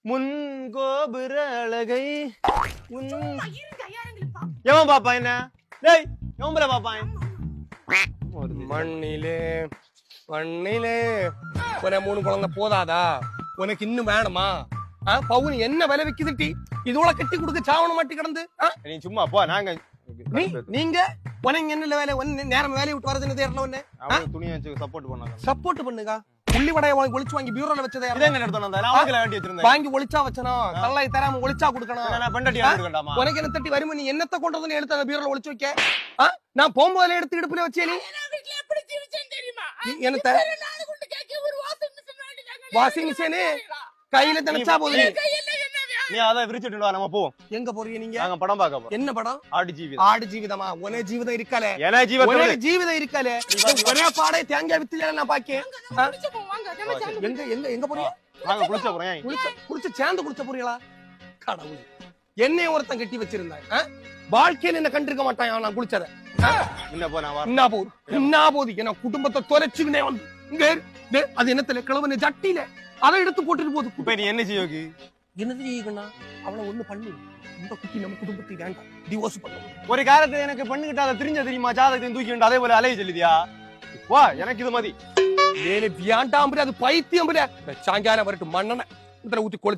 முன் கோபுர அழகை எவன் பாப்பா என்ன டேய் எவன் பாப்பான் மண்ணிலே மண்ணிலே உன 3 குழந்தை போதாதா உனக்கு இன்னும் வேணுமா பவுன் என்ன விலை விக்குதுட்டி இதோட கட்டி கொடுக்க சாவண மாட்டி கிடந்து நீ சும்மா போ நாங்க நீங்க உனக்கு என்ன வேலை நேரம் வேலையை விட்டு வரதுன்னு தேடல ஒண்ணு துணி வச்சு சப்போர்ட் பண்ணாங்க சப்போர்ட் பண்ணுங்க புள்ளி வடைய ஒளிச்சு வாங்கி பியூரோல வச்சதே இதங்க நடத்தணும் வேண்டி வச்சிருந்தேன் வாங்கி ஒளிச்சா வச்சனும் தள்ளாய் தராம ஒளிச்சா கொடுக்கணும் நான் பெண்டட்டியா எடுக்கண்டாமா உனக்கு என்ன தட்டி வருமா நீ என்னத்த கொண்டு வந்து எடுத்து அந்த பியூரோல ஒளிச்சு வைக்க நான் போகும்போதுல எடுத்து இடுப்புல வச்சே நீ என்னத்த வாஷிங் மிஷின் கையில தினச்சா போகுது நீ அத விரிச்சிட்டு வா நம்ம போவோம் எங்க போறீங்க நீங்க நாங்க படம் பார்க்க போறோம் என்ன படம் ஆடு ஜீவிதமா ஒரே ஜீவிதம் இருக்கலே என்ன ஜீவிதம் ஒரே ஜீவிதம் இருக்கலே ஒரே பாடே தேங்காய் வித்துல நான் பாக்கேன் எங்க எங்க எங்க போறீங்க நாங்க குளிச்ச போறோம் குளிச்சு சேர்ந்து குளிச்ச போறீங்களா கடவுளே என்னைய ஒருத்தன் கட்டி வச்சிருந்தாங்க வாழ்க்கையில என்ன கண்டிருக்க மாட்டான் நான் குளிச்சத என்ன போகுது என்ன குடும்பத்தை தொலைச்சுக்கினே வந்து இங்க அது என்னத்துல கிழவன ஜட்டியில அதை எடுத்து போட்டுட்டு போகுது இப்ப நீ என்ன செய்யோக்கு என்னது செய்யணும்னா அவளை ஒண்ணு பண்ணு இந்த குட்டி நம்ம குடும்பத்தை வேண்டாம் டிவோர்ஸ் பண்ண ஒரு காலத்துல எனக்கு பண்ணிக்கிட்டு அதை தெரிஞ்ச தெரியுமா ஜாதகத்தையும் தூக்கிட்டு அதே போல அலைய சொல்லிதியா வா எனக்கு இது மதி வேண்டாம் அது பைத்தியம் சாயங்காலம் வரட்டும் மண்ணனை ஊத்தி கொளுத்தி